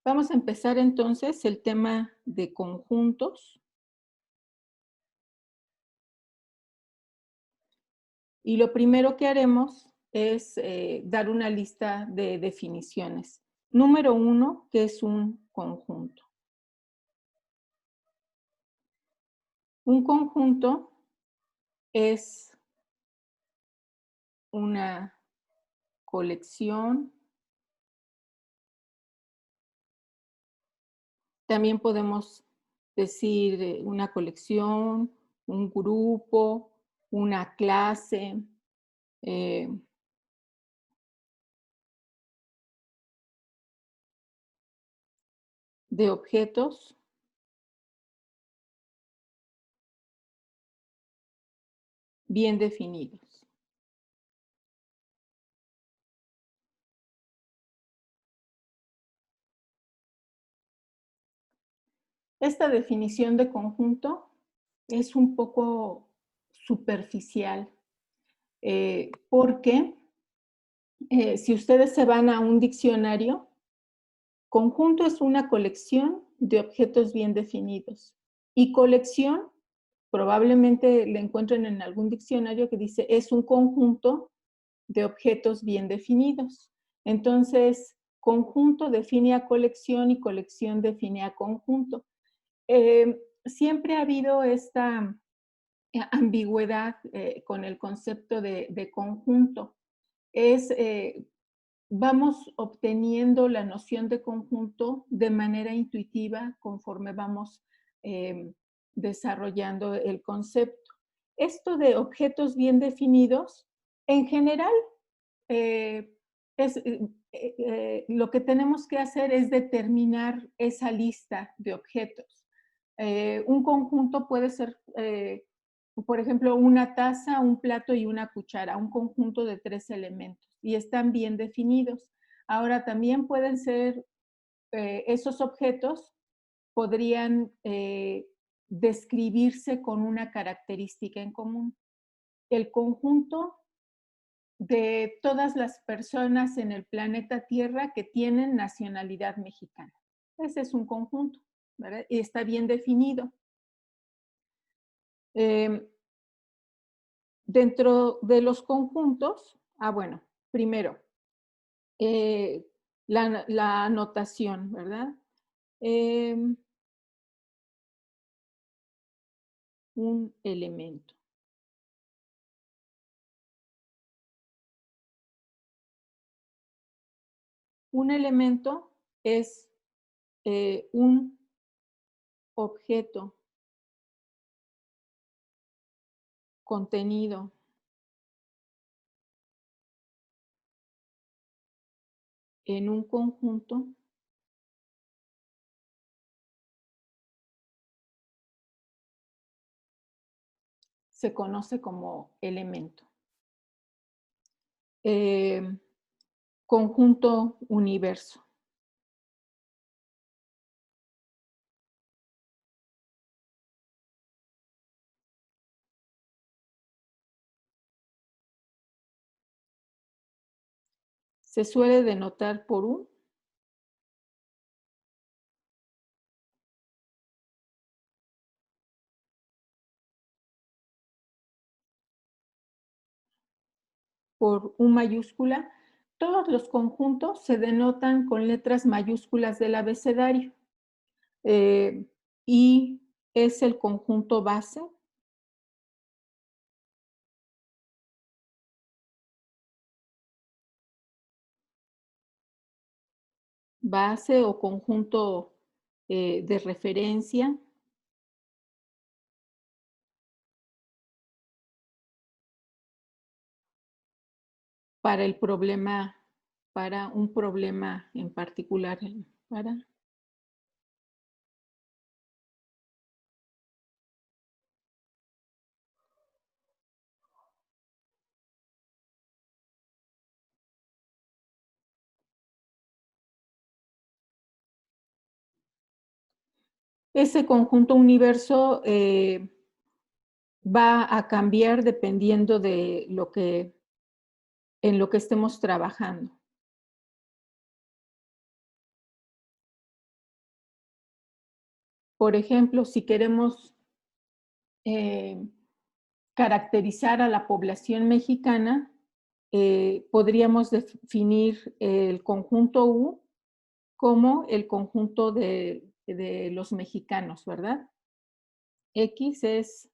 Vamos a empezar entonces el tema de conjuntos. Y lo primero que haremos es dar una lista de definiciones. Número 1, ¿qué es un conjunto? Un conjunto es una colección. También podemos decir una colección, un grupo, una clase, eh, de objetos bien definidos. Esta definición de conjunto es un poco superficial, porque si ustedes se van a un diccionario, conjunto es una colección de objetos bien definidos. Y colección, probablemente le encuentren en algún diccionario que dice es un conjunto de objetos bien definidos. Entonces, conjunto define a colección y colección define a conjunto. Siempre ha habido esta ambigüedad con el concepto de conjunto. Es, vamos obteniendo la noción de conjunto de manera intuitiva conforme vamos desarrollando el concepto. Esto de objetos bien definidos, en general, eh, es, lo que tenemos que hacer es determinar esa lista de objetos. Un conjunto puede ser, por ejemplo, una taza, un plato y una cuchara, un conjunto de 3 elementos y están bien definidos. Ahora también pueden ser, esos objetos podrían describirse con una característica en común. El conjunto de todas las personas en el planeta Tierra que tienen nacionalidad mexicana. Ese es un conjunto, ¿verdad? Y está bien definido. Eh, Dentro de los conjuntos, bueno, primero, eh, la anotación, ¿verdad? Eh, un elemento. Un elemento es un objeto contenido en un conjunto se conoce como elemento. Eh, Conjunto universo. Se suele denotar por U mayúscula. Todos los conjuntos se denotan con letras mayúsculas del abecedario. Y es el conjunto base. Base o conjunto de referencia. Para el problema, para un problema en particular, para ese conjunto universo va a cambiar dependiendo de lo que en lo que estemos trabajando. Por ejemplo, si queremos caracterizar a la población mexicana, podríamos definir el conjunto U como el conjunto de los mexicanos, ¿verdad? X es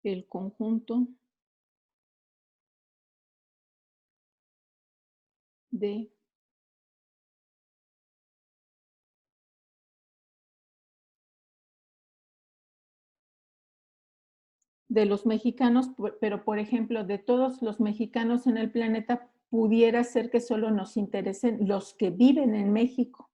el conjunto de los mexicanos, pero por ejemplo, de todos los mexicanos en el planeta, pudiera ser que solo nos interesen los que viven en México.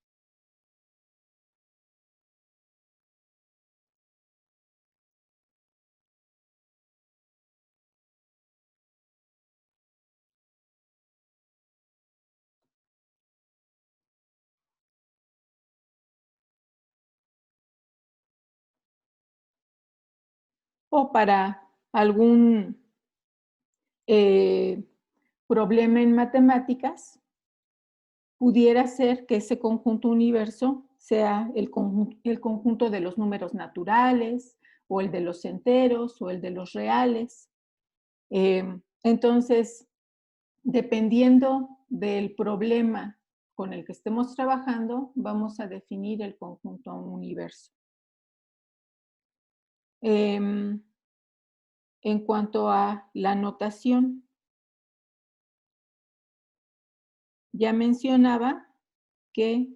O para algún eh, problema en matemáticas, pudiera ser que ese conjunto universo sea el conjunto de los números naturales, o el de los enteros, o el de los reales. Entonces, dependiendo del problema con el que estemos trabajando, vamos a definir el conjunto universo. En cuanto a la notación, ya mencionaba que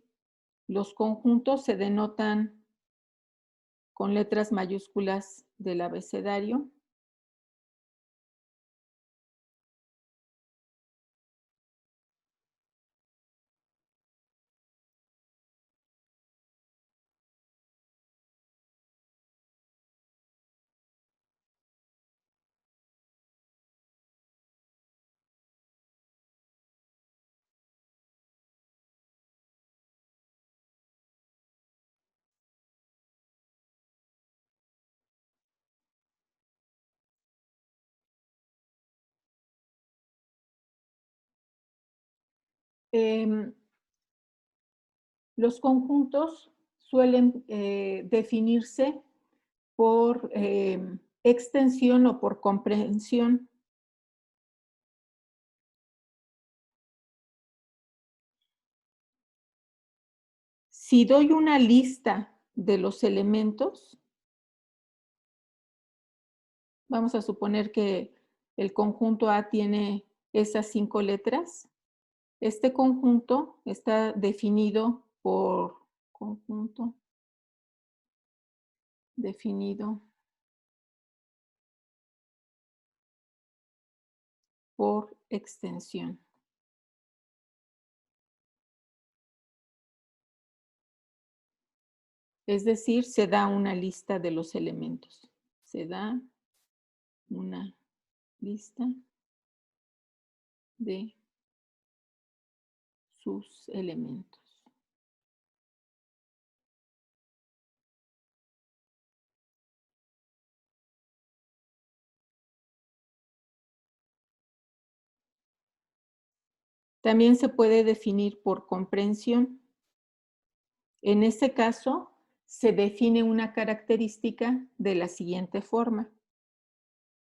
los conjuntos se denotan con letras mayúsculas del abecedario. Eh, los conjuntos suelen definirse por extensión o por comprensión. Si doy una lista de los elementos, vamos a suponer que el conjunto A tiene esas 5 letras. Este conjunto está definido por conjunto definido por extensión. Es decir, se da una lista de los elementos. Se da una lista de sus elementos. También se puede definir por comprensión. En este caso, se define una característica de la siguiente forma.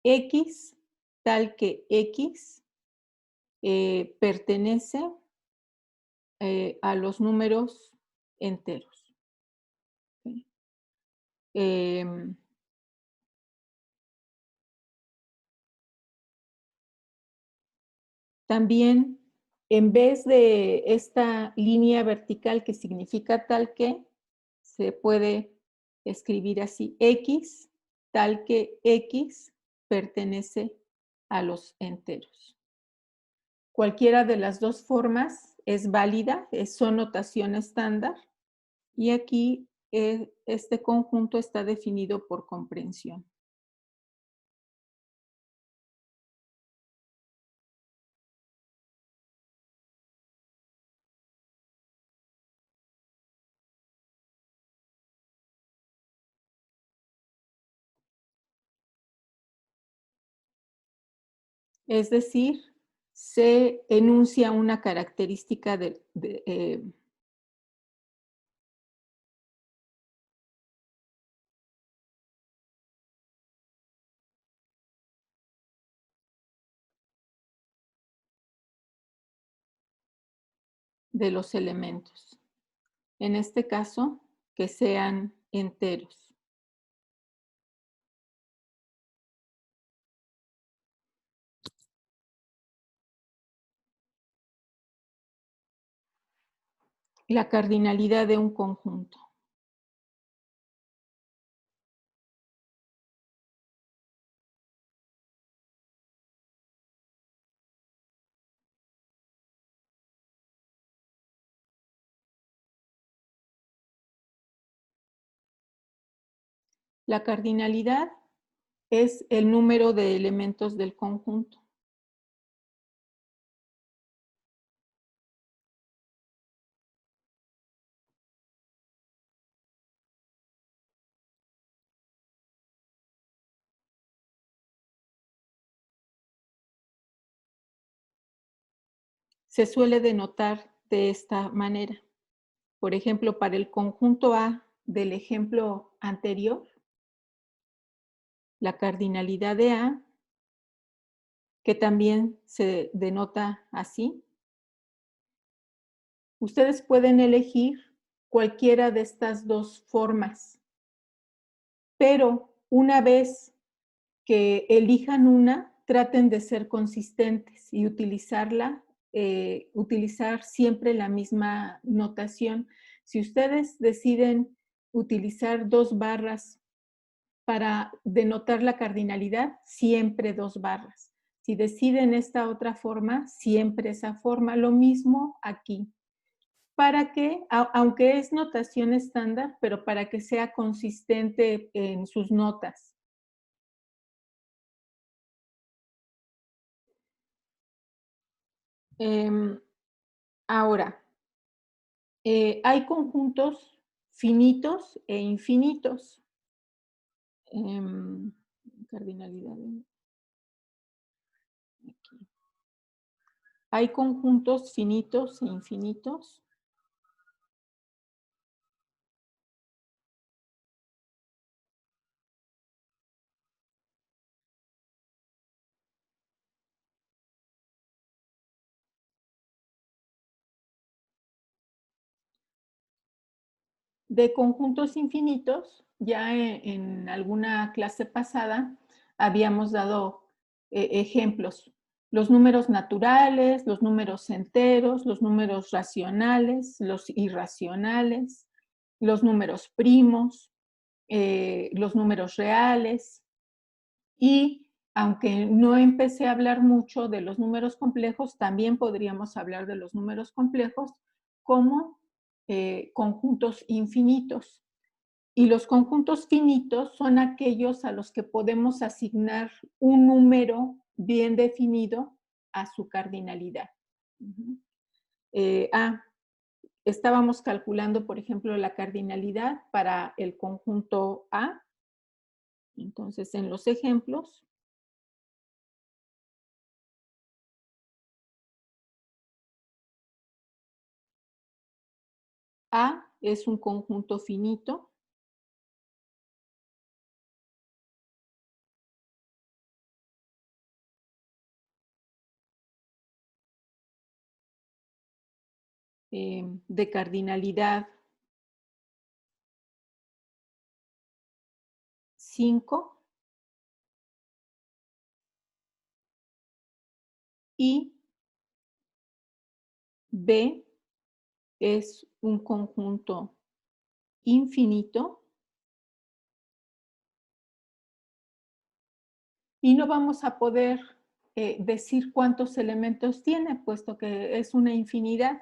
X, tal que X, pertenece a los números enteros. ¿Sí? También, en vez de esta línea vertical que significa tal que, se puede escribir así: X, tal que X pertenece a los enteros. Cualquiera de las dos formas es válida, son notación estándar, y aquí este conjunto está definido por comprensión. Es decir, se enuncia una característica de los elementos. En este caso, que sean enteros. La cardinalidad de un conjunto. La cardinalidad es el número de elementos del conjunto. Se suele denotar de esta manera. Por ejemplo, para el conjunto A del ejemplo anterior, la cardinalidad de A, que también se denota así. Ustedes pueden elegir cualquiera de estas dos formas, pero una vez que elijan una, traten de ser consistentes y utilizar siempre la misma notación. Si ustedes deciden utilizar 2 barras para denotar la cardinalidad, siempre 2 barras. Si deciden esta otra forma, siempre esa forma. Lo mismo aquí. Para que, aunque es notación estándar, pero para que sea consistente en sus notas. Ahora, hay conjuntos finitos e infinitos. Cardinalidad. Aquí. Hay conjuntos finitos e infinitos. De conjuntos infinitos, ya en alguna clase pasada habíamos dado ejemplos. Los números naturales, los números enteros, los números racionales, los irracionales, los números primos, los números reales. Y aunque no empecé a hablar mucho de los números complejos, también podríamos hablar de los números complejos como conjuntos infinitos. Y los conjuntos finitos son aquellos a los que podemos asignar un número bien definido a su cardinalidad. Estábamos calculando, por ejemplo, la cardinalidad para el conjunto A. Entonces, en los ejemplos, A es un conjunto finito. De cardinalidad 5 y B es un conjunto infinito y no vamos a poder decir cuántos elementos tiene, puesto que es una infinidad.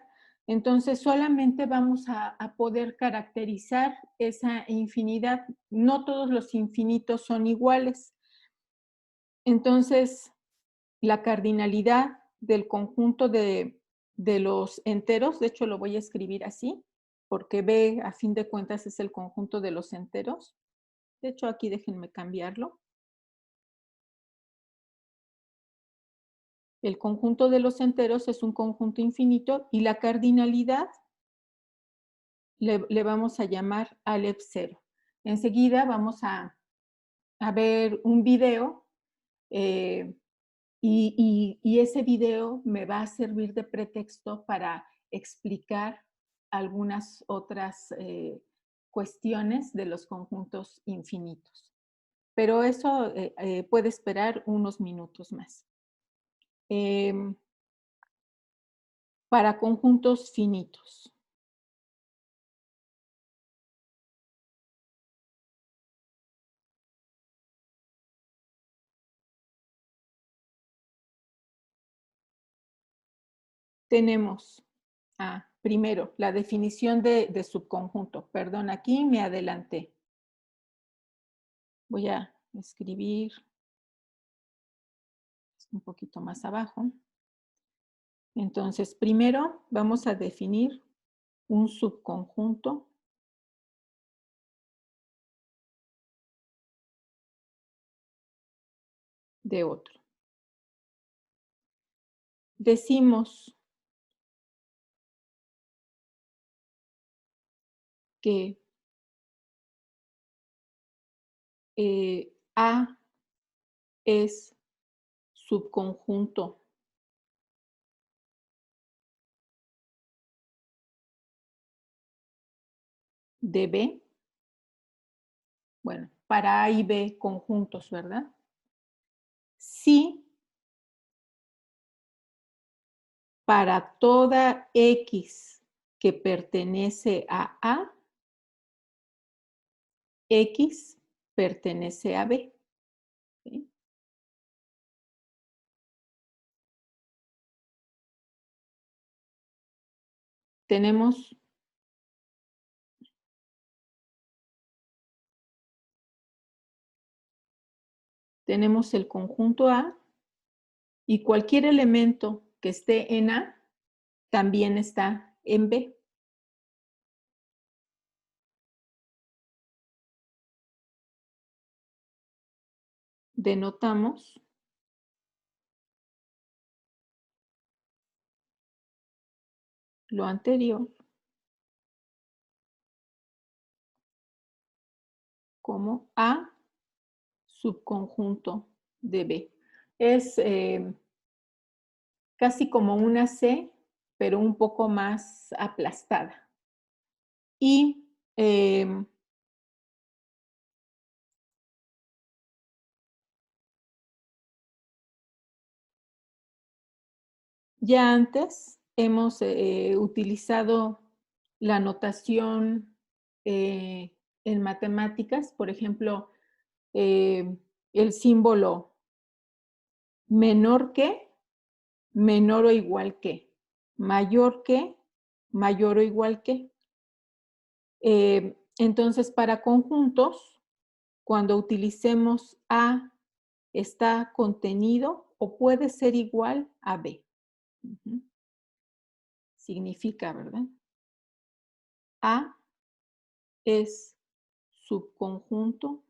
Entonces, solamente vamos a poder caracterizar esa infinidad. No todos los infinitos son iguales. Entonces, la cardinalidad del conjunto de los enteros, de hecho lo voy a escribir así, porque B a fin de cuentas es el conjunto de los enteros. De hecho, aquí déjenme cambiarlo. El conjunto de los enteros es un conjunto infinito y la cardinalidad le vamos a llamar Aleph 0. Enseguida vamos a ver un video y ese video me va a servir de pretexto para explicar algunas otras cuestiones de los conjuntos infinitos. Pero eso puede esperar unos minutos más. Em, para conjuntos finitos. Tenemos, primero, la definición de subconjunto. Perdón, aquí me adelanté. Voy a escribir un poquito más abajo. Entonces, primero vamos a definir un subconjunto de otro. Decimos que A es subconjunto de B. Bueno, para A y B conjuntos, ¿verdad? Si para toda X que pertenece a A, X pertenece a B. ¿Sí? Tenemos el conjunto A y cualquier elemento que esté en A también está en B. Denotamos lo anterior como A subconjunto de B. Es casi como una C, pero un poco más aplastada. Y ya antes hemos utilizado la notación en matemáticas, por ejemplo, el símbolo menor que, menor o igual que, mayor que, mayor o igual que. Entonces, para conjuntos, cuando utilicemos A está contenido o puede ser igual a B. Significa, ¿verdad? A es subconjunto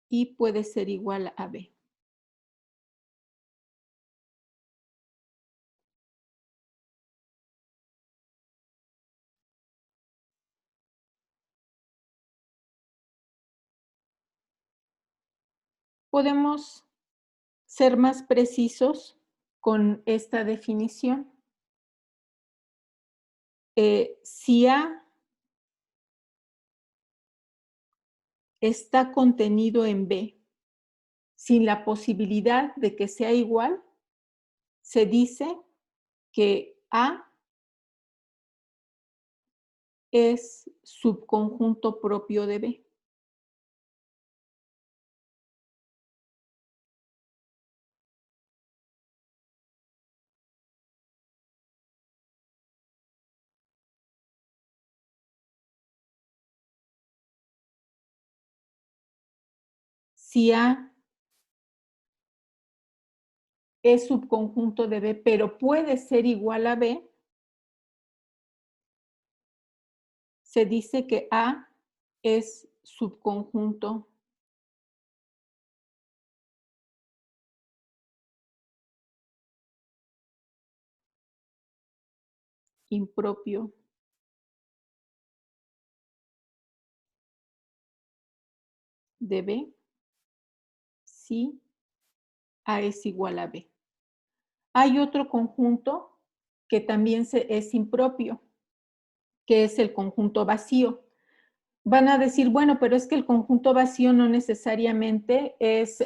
y puede ser igual a B. Podemos ser más precisos con esta definición. Si A está contenido en B sin la posibilidad de que sea igual, se dice que A es subconjunto propio de B. Si A es subconjunto de B, pero puede ser igual a B, se dice que A es subconjunto impropio de B si A es igual a B. Hay otro conjunto que también es impropio, que es el conjunto vacío. Van a decir, bueno, pero es que el conjunto vacío no necesariamente es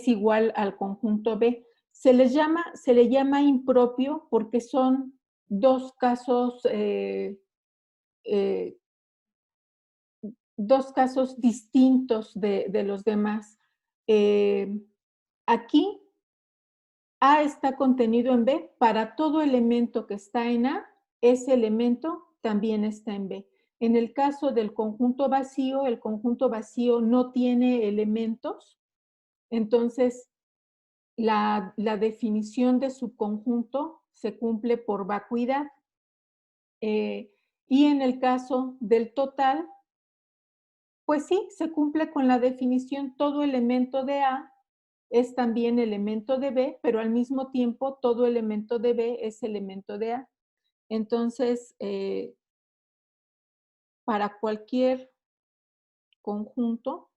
igual al conjunto B. Se le llama impropio porque son dos casos, eh, dos casos distintos de los demás. Aquí A está contenido en B. Para todo elemento que está en A, ese elemento también está en B. En el caso del conjunto vacío, el conjunto vacío no tiene elementos, entonces la definición de subconjunto se cumple por vacuidad. Y en el caso del total, pues sí, se cumple con la definición, todo elemento de A es también elemento de B, pero al mismo tiempo todo elemento de B es elemento de A. Entonces, para cualquier conjunto,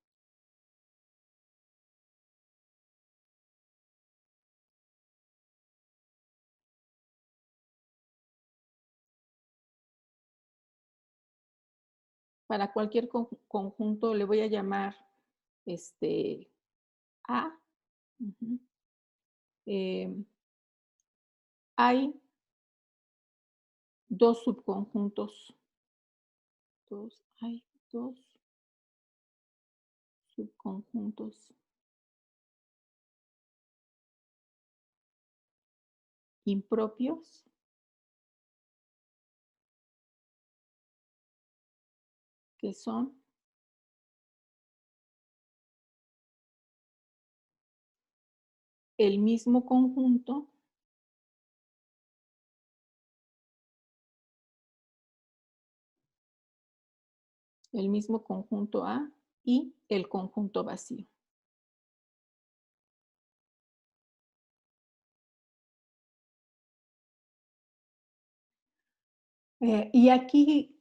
para cualquier conjunto le voy a llamar A. Ujú. Hay dos subconjuntos. Hay dos subconjuntos impropios que son el mismo conjunto A y el conjunto vacío. Y aquí,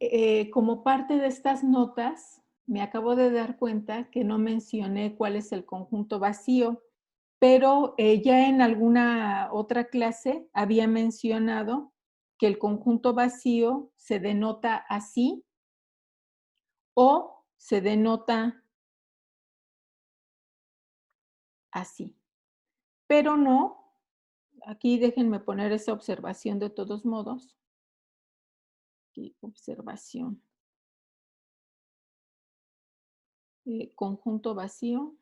como parte de estas notas, me acabo de dar cuenta que no mencioné cuál es el conjunto vacío, pero ya en alguna otra clase había mencionado que el conjunto vacío se denota así o se denota así, pero no, aquí déjenme poner esa observación de todos modos. Aquí, observación. Conjunto vacío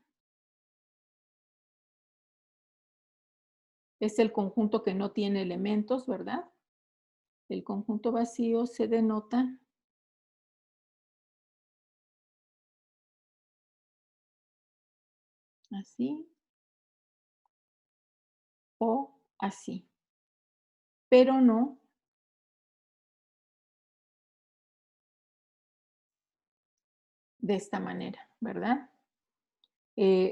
es el conjunto que no tiene elementos, ¿verdad? El conjunto vacío se denota así o así, pero no de esta manera, ¿verdad?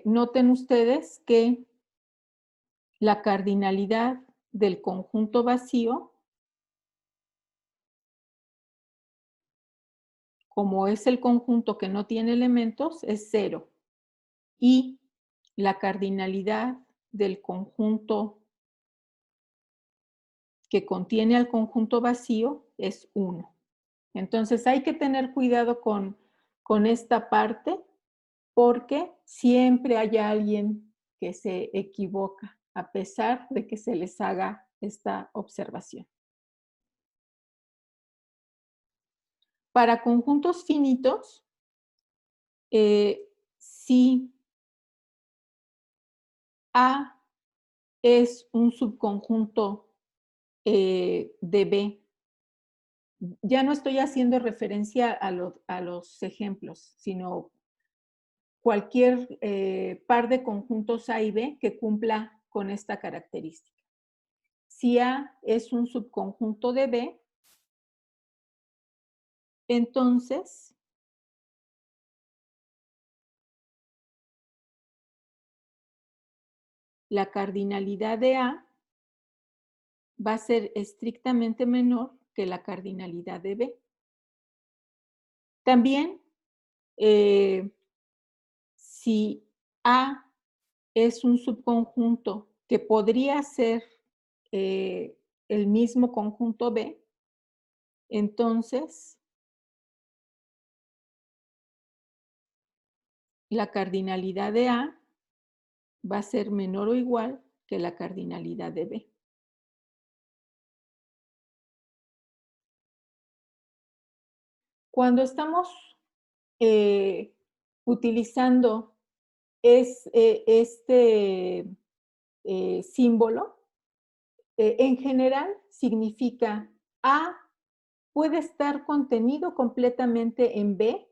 Noten ustedes que la cardinalidad del conjunto vacío, como es el conjunto que no tiene elementos, es 0. Y la cardinalidad del conjunto que contiene al conjunto vacío es 1. Entonces hay que tener cuidado con esta parte porque siempre hay alguien que se equivoca a pesar de que se les haga esta observación. Para conjuntos finitos, si A es un subconjunto de B, ya no estoy haciendo referencia a los ejemplos, sino cualquier par de conjuntos A y B que cumpla con esta característica. Si A es un subconjunto de B, entonces la cardinalidad de A va a ser estrictamente menor que la cardinalidad de B. También, si A es un subconjunto que podría ser el mismo conjunto B, entonces la cardinalidad de A va a ser menor o igual que la cardinalidad de B. Cuando estamos utilizando este símbolo, en general significa A puede estar contenido completamente en B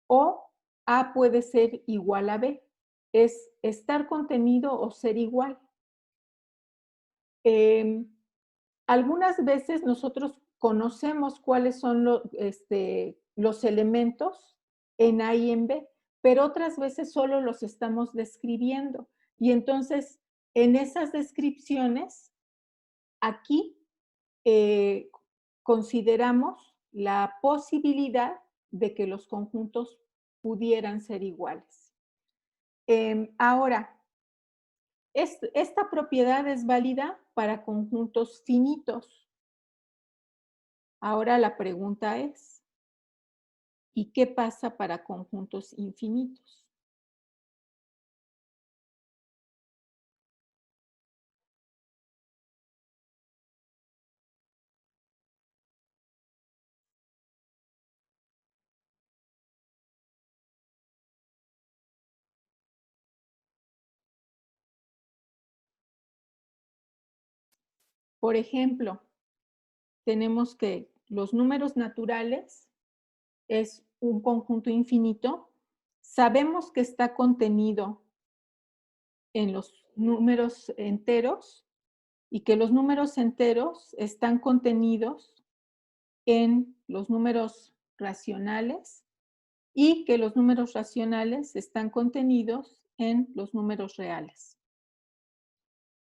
o A puede ser igual a B. Es estar contenido o ser igual. Em, Algunas veces nosotros conocemos cuáles son los elementos en A y en B, pero otras veces solo los estamos describiendo. Y entonces, en esas descripciones, aquí eh, consideramos la posibilidad de que los conjuntos pudieran ser iguales. Ahora, esta propiedad es válida para conjuntos finitos. Ahora la pregunta es, ¿y qué pasa para conjuntos infinitos? Por ejemplo, tenemos que los números naturales es un conjunto infinito. Sabemos que está contenido en los números enteros y que los números enteros están contenidos en los números racionales y que los números racionales están contenidos en los números reales.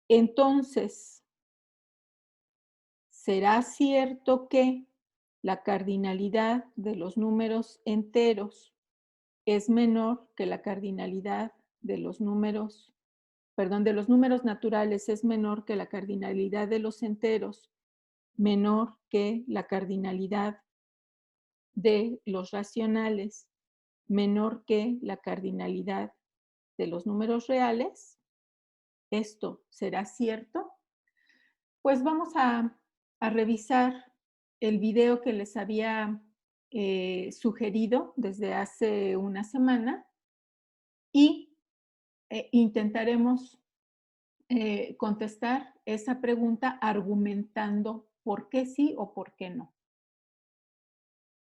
Entonces, ¿será cierto que la cardinalidad de los números enteros es menor que la cardinalidad de los números, perdón, de los números naturales es menor que la cardinalidad de los enteros, menor que la cardinalidad de los racionales, menor que la cardinalidad de los números reales? ¿Esto será cierto? Pues vamos a revisar el video que les había sugerido desde hace una semana y intentaremos contestar esa pregunta argumentando por qué sí o por qué no.